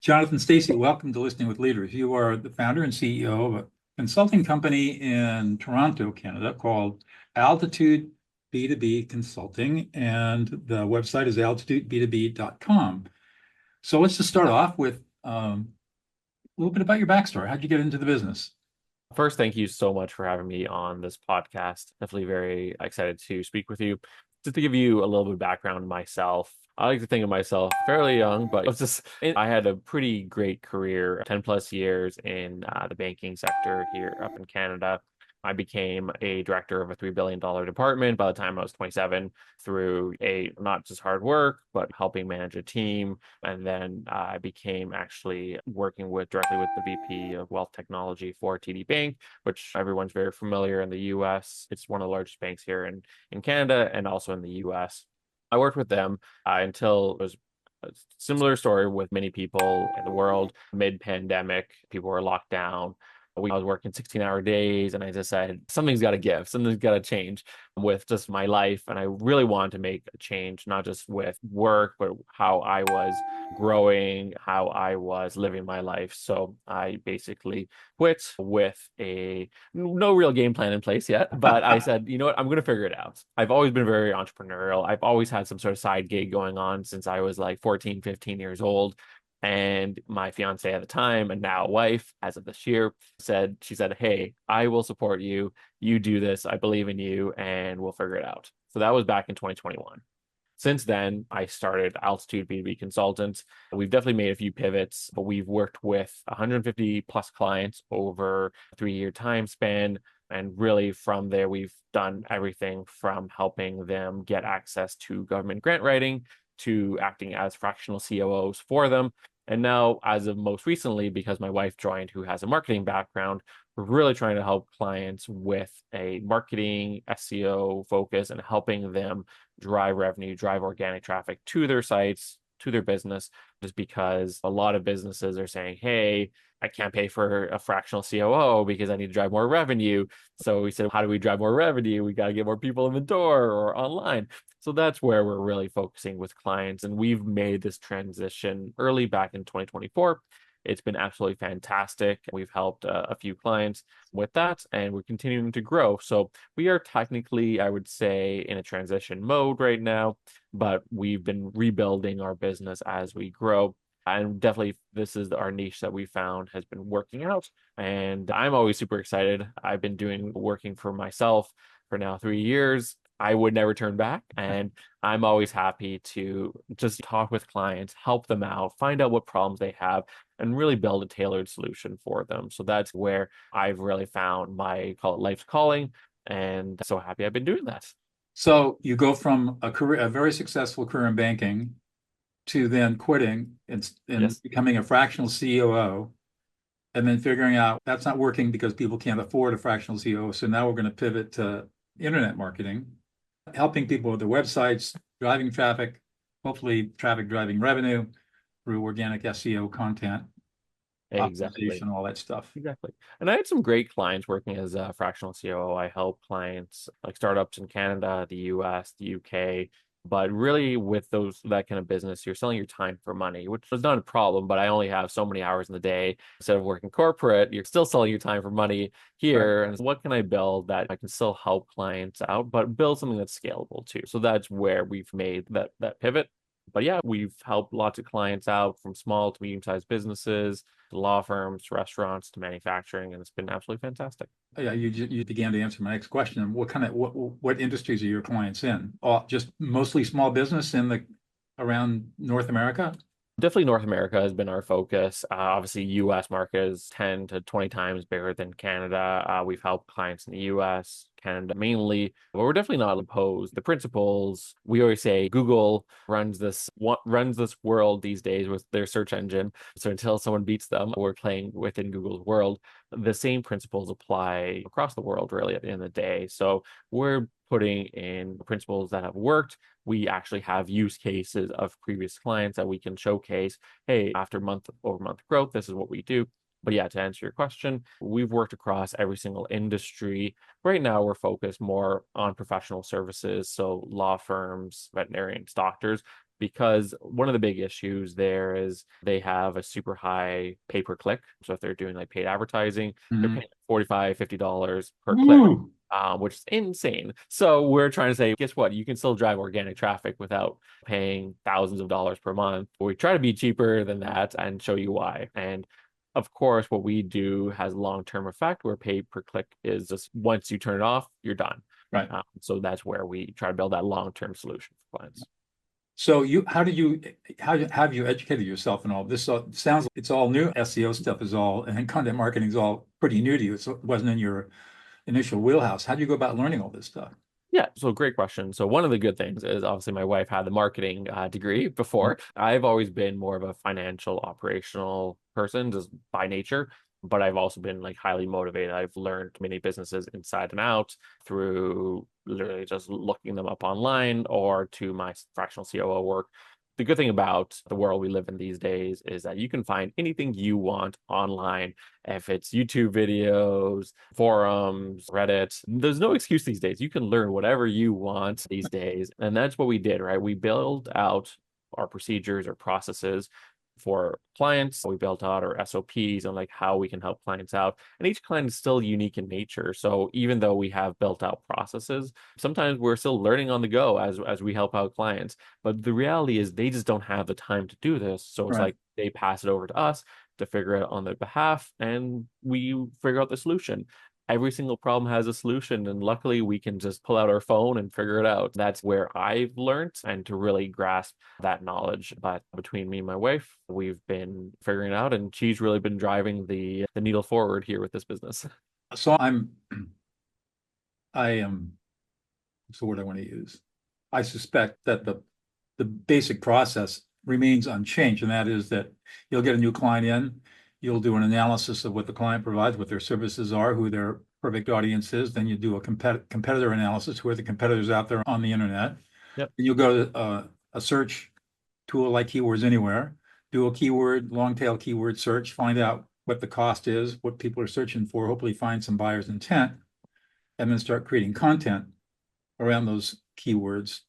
Jonathan Stacey, welcome to Listening with Leaders. You are the founder and CEO of a consulting company in Toronto, Canada called Altitude B2B Consulting, and the website is altitudeb2b.com. So let's just start off with a little bit about your backstory. How'd you get into the business? First, thank you so much for having me on this podcast. Definitely very excited to speak with you. Just to give you a little bit of background on myself, I like to think of myself fairly young, but I had a pretty great career, 10 plus years in the banking sector here up in Canada. I became a director of a $3 billion department by the time I was 27 through a not just hard work, but helping manage a team. And then I became actually working directly with the VP of Wealth Technology for TD Bank, which everyone's very familiar in the US. It's one of the largest banks here in Canada and also in the US. I worked with them until it was a similar story with many people in the world. Mid-pandemic, people were locked down. I was working 16-hour days, and I just said, something's got to give, something's got to change with just my life. And I really wanted to make a change, not just with work, but how I was growing, how I was living my life. So I basically quit with no real game plan in place yet, but I said, you know what, I'm going to figure it out. I've always been very entrepreneurial. I've always had some sort of side gig going on since I was like 14, 15 years old. And my fiance at the time, and now wife, as of this year, she said, hey, I will support you. You do this. I believe in you, and we'll figure it out. So that was back in 2021. Since then, I started Altitude B2B Consultants. We've definitely made a few pivots, but we've worked with 150 plus clients over a 3 year time span. And really, from there, we've done everything from helping them get access to government grant writing to acting as fractional COOs for them. And now, as of most recently, because my wife joined, who has a marketing background, we're really trying to help clients with a marketing SEO focus and helping them drive revenue, drive organic traffic to their sites, to their business, just because a lot of businesses are saying, hey, I can't pay for a fractional COO because I need to drive more revenue. So we said, how do we drive more revenue? We got to get more people in the door or online. So that's where we're really focusing with clients. And we've made this transition early back in 2024. It's been absolutely fantastic. We've helped a few clients with that, and we're continuing to grow. So we are technically, I would say, in a transition mode right now, but we've been rebuilding our business as we grow. And definitely, this is our niche that we found has been working out. And I'm always super excited. I've been working for myself for now 3 years. I would never turn back. And I'm always happy to just talk with clients, help them out, find out what problems they have, and really build a tailored solution for them. So that's where I've really found my call it life's calling. And so happy I've been doing that. So you go from a very successful career in banking to then quitting and Yes. becoming a fractional COO, and then figuring out that's not working because people can't afford a fractional COO. So now we're going to pivot to internet marketing, helping people with their websites, driving traffic, hopefully traffic driving revenue through organic SEO content, Exactly. optimization, all that stuff. Exactly. And I had some great clients working as a fractional COO. I help clients like startups in Canada, the US, the UK. But really, with that kind of business, you're selling your time for money, which is not a problem. But I only have so many hours in the day. Instead of working corporate, you're still selling your time for money Right. here. And what can I build that I can still help clients out, but build something that's scalable too? So that's where we've made that pivot. But yeah, we've helped lots of clients out from small to medium-sized businesses to law firms, to restaurants, to manufacturing, and it's been absolutely fantastic. Yeah, you began to answer my next question. What industries are your clients in? Just mostly small business in the around North America? Definitely North America has been our focus. Obviously, US market is 10 to 20 times bigger than Canada. We've helped clients in the US, Canada mainly, but we're definitely not opposed. The principles, we always say Google runs this world these days with their search engine. So until someone beats them, we're playing within Google's world. The same principles apply across the world, really, at the end of the day. So we're putting in principles that have worked. We actually have use cases of previous clients that we can showcase. Hey, after month over month growth, this is what we do. But yeah, to answer your question, we've worked across every single industry. Right now, we're focused more on professional services, so law firms, veterinarians, doctors. because one of the big issues there is they have a super high pay per click. So if they're doing like paid advertising, they're paying $45, $50 per click. Woo! Which is insane. So we're trying to say, guess what? You can still drive organic traffic without paying thousands of dollars per month. We try to be cheaper than that and show you why. And of course, what we do has long-term effect where pay per click is just once you turn it off, you're done. Right. So that's where we try to build that long-term solution for clients. So how have you educated yourself in all this? So it sounds like it's all new. SEO stuff is all, and content marketing is all pretty new to you. So it wasn't in your initial wheelhouse. How do you go about learning all this stuff? Yeah, so great question. So one of the good things is obviously my wife had the marketing degree before. I've always been more of a financial operational person just by nature, but I've also been like highly motivated. I've learned many businesses inside and out through literally just looking them up online or to my fractional COO work. The good thing about the world we live in these days is that you can find anything you want online. If it's YouTube videos, forums, Reddit, there's no excuse these days. You can learn whatever you want these days. And that's what we did, right? We built out our procedures or processes for clients. We built out our SOPs on like how we can help clients out. And each client is still unique in nature. So even though we have built out processes, sometimes we're still learning on the go as we help out clients. But the reality is they just don't have the time to do this. So it's Right. like they pass it over to us to figure it out on their behalf, and we figure out the solution. Every single problem has a solution, and luckily we can just pull out our phone and figure it out. That's where I've learned and to really grasp that knowledge. But between me and my wife, we've been figuring it out, and she's really been driving the needle forward here with this business. So I am, what's the word I want to use? I suspect that the basic process remains unchanged, and that is that you'll get a new client in, you'll do an analysis of what the client provides, what their services are, who their perfect audience is. Then you do a competitor analysis, who are the competitors out there on the internet. Yep. And you'll go to a search tool like Keywords Anywhere, do a long tail keyword search, find out what the cost is, what people are searching for, hopefully find some buyer's intent, and then start creating content around those keywords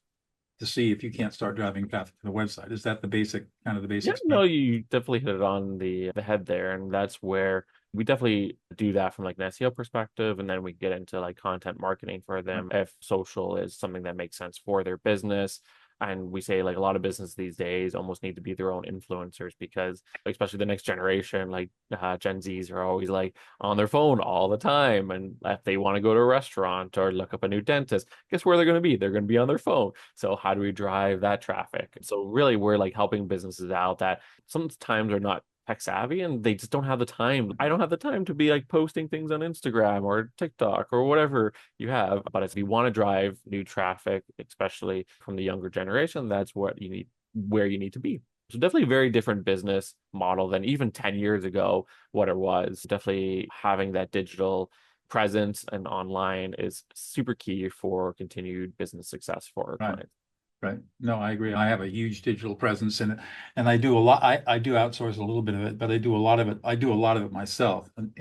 to see if you can't start driving traffic to the website. Is that the basic Yeah, no, you definitely hit it on the head there, and that's where we definitely do that from like an SEO perspective, and then we get into like content marketing for them if social is something that makes sense for their business. And we say like a lot of businesses these days almost need to be their own influencers because especially the next generation, like Gen Zs are always like on their phone all the time. And if they want to go to a restaurant or look up a new dentist, guess where they're going to be? They're going to be on their phone. So how do we drive that traffic? So really we're like helping businesses out that sometimes are not tech savvy and they just don't have the time. I don't have the time to be like posting things on Instagram or TikTok or whatever you have. But if you want to drive new traffic, especially from the younger generation, that's what you need, where you need to be. So definitely a very different business model than even 10 years ago, what it was. Definitely having that digital presence and online is super key for continued business success for our Right. clients. Right. No, I agree. I have a huge digital presence in it, and I do a lot. I do outsource a little bit of it, but I do a lot of it. I do a lot of it myself, and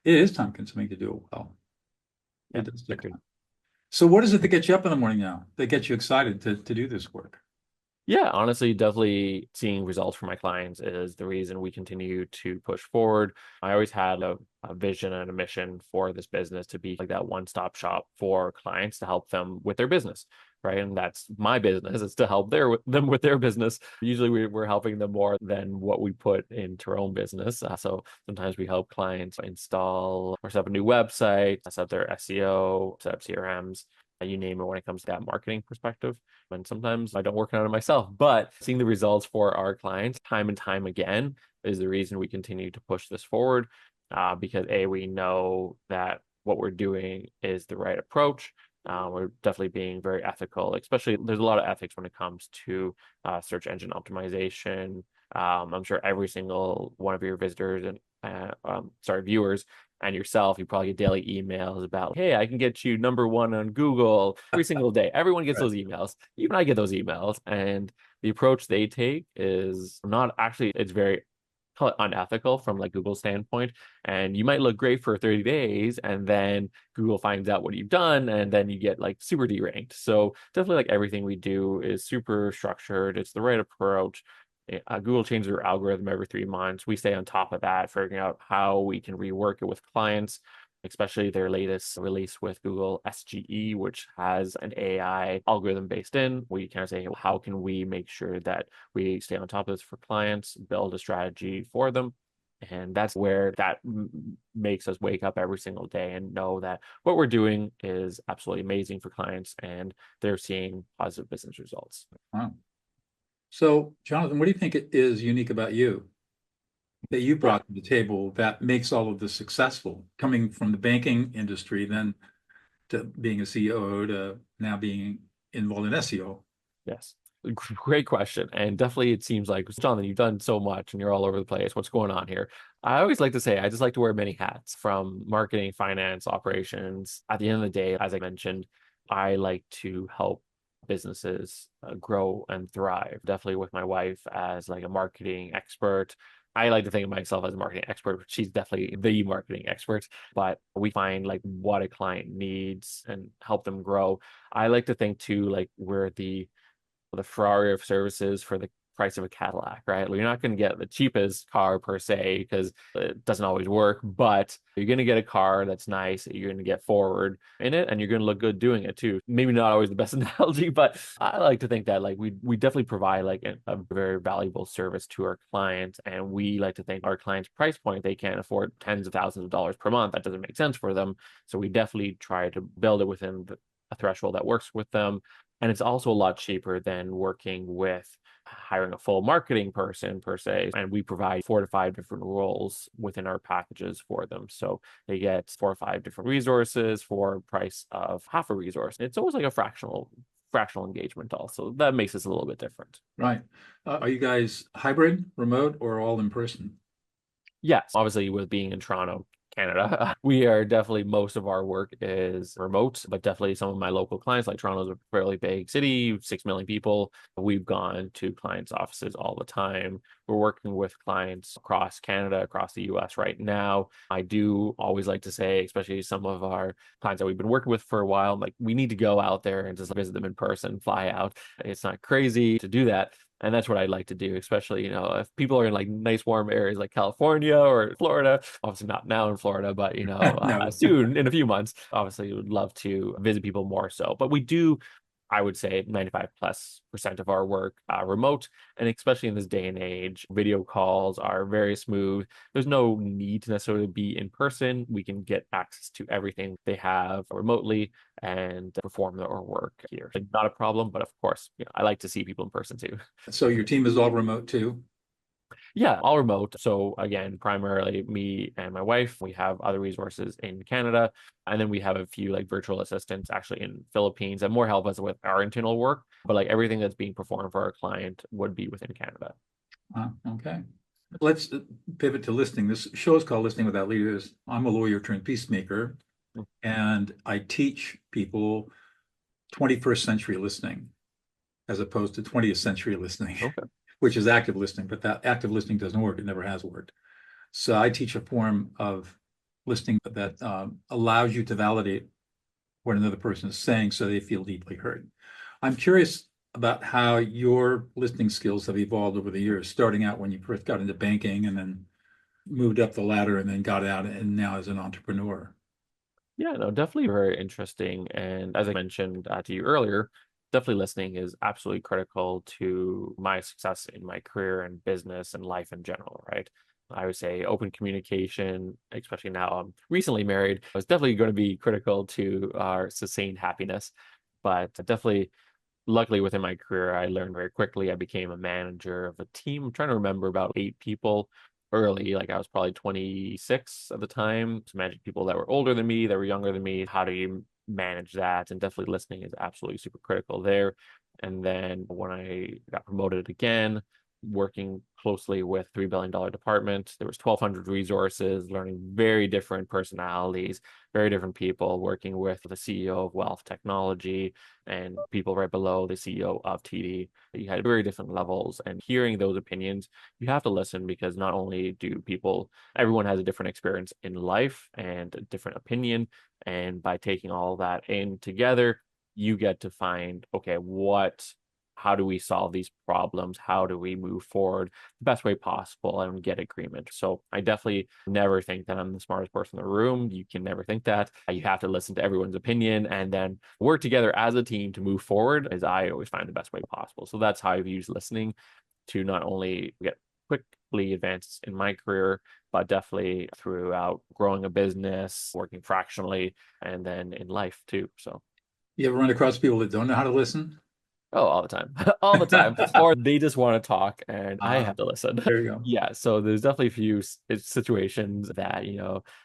it is time consuming to do it well. Yeah, It does take time. So what is it that gets you up in the morning now? That gets you excited to do this work? Yeah, honestly, definitely seeing results for my clients is the reason we continue to push forward. I always had a vision and a mission for this business to be like that one-stop shop for clients to help them with their business, right? And that's my business is to help them with their business. Usually we're helping them more than what we put into our own business. So sometimes we help clients install or set up a new website, set up their SEO, set up CRMs, you name it when it comes to that marketing perspective. And sometimes I don't work on it myself, but seeing the results for our clients time and time again is the reason we continue to push this forward. Because we know that what we're doing is the right approach. We're definitely being very ethical, especially there's a lot of ethics when it comes to search engine optimization. I'm sure every single one of your visitors and viewers and yourself, you probably get daily emails about, hey, I can get you #1 on Google every single day. Everyone gets those emails. Even I get those emails. And the approach they take is not actually, it's very call it unethical from like Google's standpoint. And you might look great for 30 days and then Google finds out what you've done and then you get like super deranked. So definitely like everything we do is super structured. It's the right approach. Google changes their algorithm every 3 months. We stay on top of that, figuring out how we can rework it with clients, especially their latest release with Google SGE, which has an AI algorithm based in. We kind of say, how can we make sure that we stay on top of this for clients, build a strategy for them? And that's where that makes us wake up every single day and know that what we're doing is absolutely amazing for clients and they're seeing positive business results. Wow. So, Jonathan, what do you think it is unique about you that you brought to the table that makes all of this successful, coming from the banking industry, then to being a CEO, to now being involved in SEO? Yes. Great question. And definitely it seems like, Jonathan, you've done so much and you're all over the place. What's going on here? I always like to say, I just like to wear many hats from marketing, finance, operations. At the end of the day, as I mentioned, I like to help businesses grow and thrive. Definitely with my wife as like a marketing expert. I like to think of myself as a marketing expert, but she's definitely the marketing expert. But we find like what a client needs and help them grow. I like to think too, like we're the Ferrari of services for the price of a Cadillac, right? Well, you're not going to get the cheapest car per se because it doesn't always work, but you're going to get a car that's nice. You're going to get forward in it and you're going to look good doing it too. Maybe not always the best analogy, but I like to think that like we definitely provide like a very valuable service to our clients. And we like to think our clients' price point, they can't afford tens of thousands of dollars per month. That doesn't make sense for them. So we definitely try to build it within a threshold that works with them. And it's also a lot cheaper than working with hiring a full marketing person per se. And we provide 4 to 5 different roles within our packages for them. So they get 4 or 5 different resources for a price of half a resource. It's always like a fractional engagement also. That makes us a little bit different. Right. Are you guys hybrid, remote, or all in person? Yes, obviously with being in Toronto, Canada, we are definitely most of our work is remote, but definitely some of my local clients, like Toronto's a fairly big city, 6 million people. We've gone to clients' offices all the time. We're working with clients across Canada, across the US right now. I do always like to say, especially some of our clients that we've been working with for a while, like we need to go out there and just visit them in person, fly out. It's not crazy to do that. And that's what I like to do, especially, if people are in like nice warm areas like California or Florida, obviously not now in Florida, but, No. soon in a few months, obviously would love to visit people more so. But we do, I would say 95+% of our work remote. And especially in this day and age, video calls are very smooth. There's no need to necessarily be in person. We can get access to everything they have remotely and perform their work here. So not a problem, but of course, I like to see people in person too. So your team is all remote too? Yeah, all remote. So again, primarily me and my wife. We have other resources in Canada, and then we have a few like virtual assistants actually in Philippines that more help us with our internal work. But like everything that's being performed for our client would be within Canada. Okay. Let's pivot to listening. This show is called Listening Without Leaders. I'm a lawyer turned peacemaker, and I teach people 21st century listening as opposed to 20th century listening, Okay. which is active listening, but that active listening doesn't work. It never has worked. So I teach a form of listening that allows you to validate what another person is saying so they feel deeply heard. I'm curious about how your listening skills have evolved over the years, starting out when you first got into banking and then moved up the ladder and then got out and now as an entrepreneur. Yeah, no, definitely very interesting. And as I mentioned to you earlier, definitely listening is absolutely critical to my success in my career and business and life in general, right? I would say open communication, especially now I'm recently married, is definitely going to be critical to our sustained happiness. But definitely, luckily within my career, I learned very quickly. I became a manager of a team. I'm trying to remember about 8 people early, like I was probably 26 at the time, to manage people that were older than me, that were younger than me. How do you manage that? And definitely listening is absolutely super critical there. And then when I got promoted again, working closely with $3 billion department. There was 1,200 resources, learning very different personalities, very different people, working with the CEO of Wealth Technology and people right below the CEO of TD. You had very different levels, and hearing those opinions, you have to listen, because not only do people, everyone has a different experience in life and a different opinion. And by taking all that in together, you get to find, okay, how do we solve these problems? How do we move forward the best way possible and get agreement? So I definitely never think that I'm the smartest person in the room. You can never think that. You have to listen to everyone's opinion and then work together as a team to move forward, as I always find the best way possible. So that's how I've used listening to not only get quickly advances in my career, but definitely throughout growing a business, working fractionally, and then in life too. So You ever run across people that don't know how to listen? oh, all the time, all the time. Or they just want to talk and I have to listen. There you go. Yeah, so there's definitely a few situations that,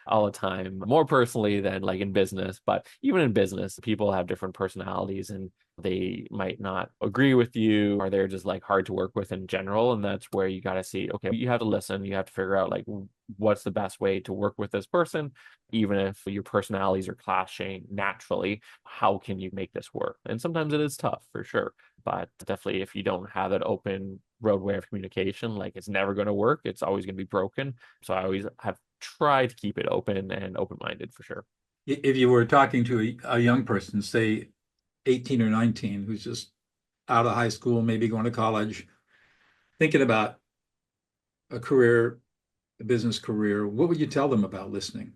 all the time, more personally than like in business, but even in business, people have different personalities and they might not agree with you, or they're just like hard to work with in general. And that's where you got to see, okay, you have to listen, you have to figure out like what's the best way to work with this person, even if your personalities are clashing naturally, how can you make this work? And sometimes it is tough for sure. But definitely, if you don't have that open roadway of communication, like it's never going to work. It's always going to be broken. So I always have tried to keep it open and open-minded for sure. If you were talking to a young person, say 18 or 19, who's just out of high school, maybe going to college, thinking about a career, a business career, what would you tell them about listening?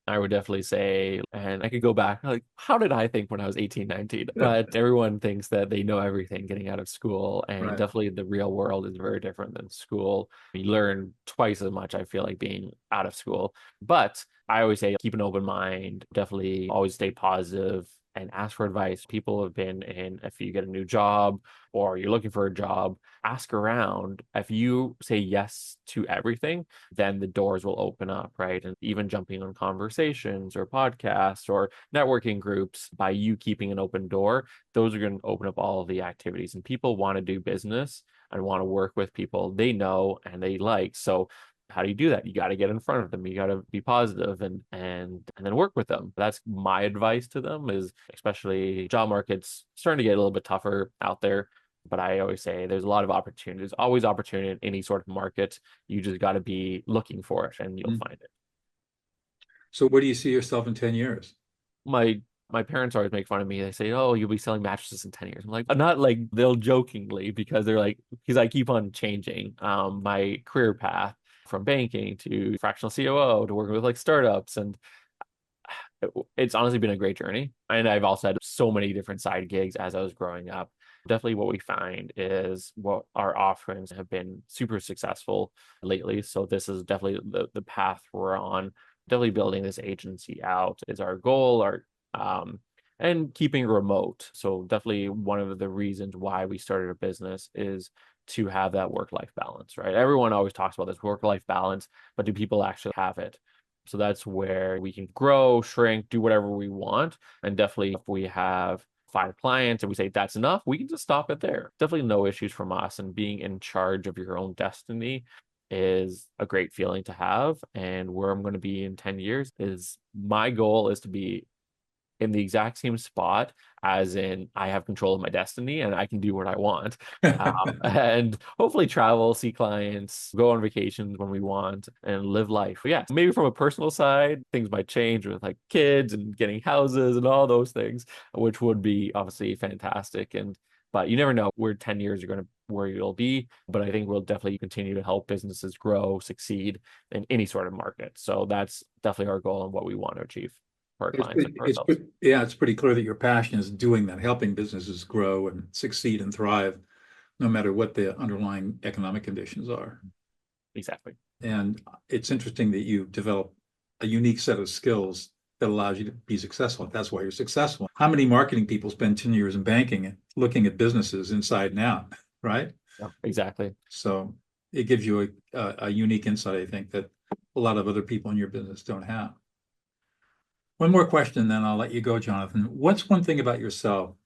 I would definitely say, and I could go back, like, how did I think when I was 18, 19? But everyone thinks that they know everything getting out of school. And Right. definitely the real world is very different than school. You learn twice as much, I feel like, being out of school. But I always say keep an open mind, definitely always stay positive and ask for advice. People have been in, if you get a new job or you're looking for a job, ask around. If you say yes to everything, then the doors will open up, right? And even jumping on conversations or podcasts or networking groups, by you keeping an open door, those are going to open up all of the activities. And people want to do business and want to work with people they know and they like. So how do you do that? You got to get in front of them. You got to be positive and then work with them. That's my advice to them, is especially job market's starting to get a little bit tougher out there. But I always say there's a lot of opportunity. There's always opportunity in any sort of market. You just got to be looking for it and you'll find it. So where do you see yourself in 10 years? My parents always make fun of me. They say, "Oh, you'll be selling mattresses in 10 years." I'm like, not like, they'll jokingly, because they're like, because I keep on changing my career path from banking to fractional COO to working with like startups, and it's honestly been a great journey. And I've also had so many different side gigs as I was growing up. Definitely what we find is what our offerings have been super successful lately. So this is definitely the path we're on. Definitely building this agency out is our goal, and keeping remote. So definitely one of the reasons why we started a business is to have that work-life balance, right? Everyone always talks about this work-life balance, but do people actually have it? So that's where we can grow, shrink, do whatever we want. And definitely if we have 5 clients and we say that's enough, we can just stop it there. Definitely no issues from us. And being in charge of your own destiny is a great feeling to have. And where I'm going to be in 10 years is, my goal is to be in the exact same spot, as in I have control of my destiny and I can do what I want. And hopefully travel, see clients, go on vacations when we want, and live life. But yeah, maybe from a personal side, things might change with like kids and getting houses and all those things, which would be obviously fantastic. But you never know where 10 years are going to, where you'll be. But I think we'll definitely continue to help businesses grow, succeed in any sort of market. So that's definitely our goal and what we want to achieve for our clients and for ourselves. Yeah, it's pretty clear that your passion is doing that, helping businesses grow and succeed and thrive, no matter what the underlying economic conditions are. Exactly. And it's interesting that you develop a unique set of skills that allows you to be successful. That's why you're successful. How many marketing people spend 10 years in banking and looking at businesses inside and out, right? Yeah, exactly. So it gives you a unique insight, I think, that a lot of other people in your business don't have. One more question, then I'll let you go, Jonathan. What's one thing about yourself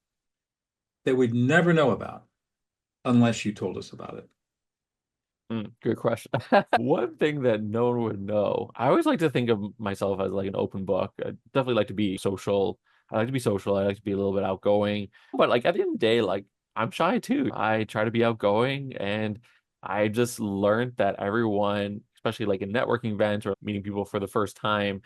that we'd never know about unless you told us about it? Good question. One thing that no one would know, I always like to think of myself as like an open book. I definitely like to be social. I like to be social. I like to be a little bit outgoing. But like at the end of the day, like I'm shy too. I try to be outgoing, and I just learned that everyone, especially like in networking events or meeting people for the first time,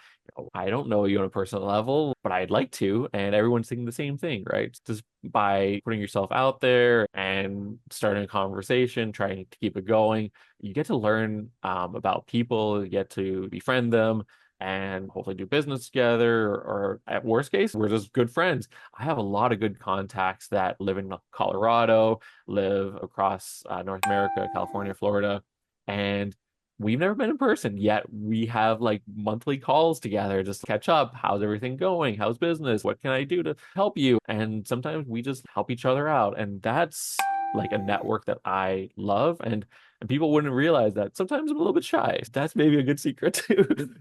I don't know you on a personal level, but I'd like to. And everyone's thinking the same thing, right? Just by putting yourself out there and starting a conversation, trying to keep it going, you get to learn about people, you get to befriend them, and hopefully do business together. Or at worst case, we're just good friends. I have a lot of good contacts that live in Colorado, live across North America, California, Florida, and we've never been in person yet. We have like monthly calls together just to catch up. How's everything going? How's business? What can I do to help you? And sometimes we just help each other out. And that's like a network that I love. And people wouldn't realize that sometimes I'm a little bit shy. That's maybe a good secret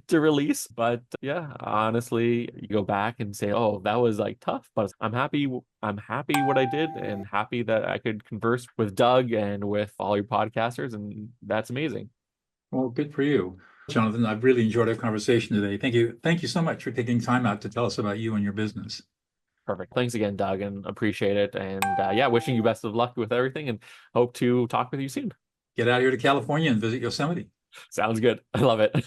to release. But yeah, honestly, you go back and say, oh, that was like tough, but I'm happy what I did and happy that I could converse with Doug and with all your podcasters. And that's amazing. Well, good for you. Jonathan, I've really enjoyed our conversation today. Thank you. Thank you so much for taking time out to tell us about you and your business. Perfect. Thanks again, Doug, and appreciate it. And yeah, wishing you best of luck with everything and hope to talk with you soon. Get out here to California and visit Yosemite. Sounds good. I love it.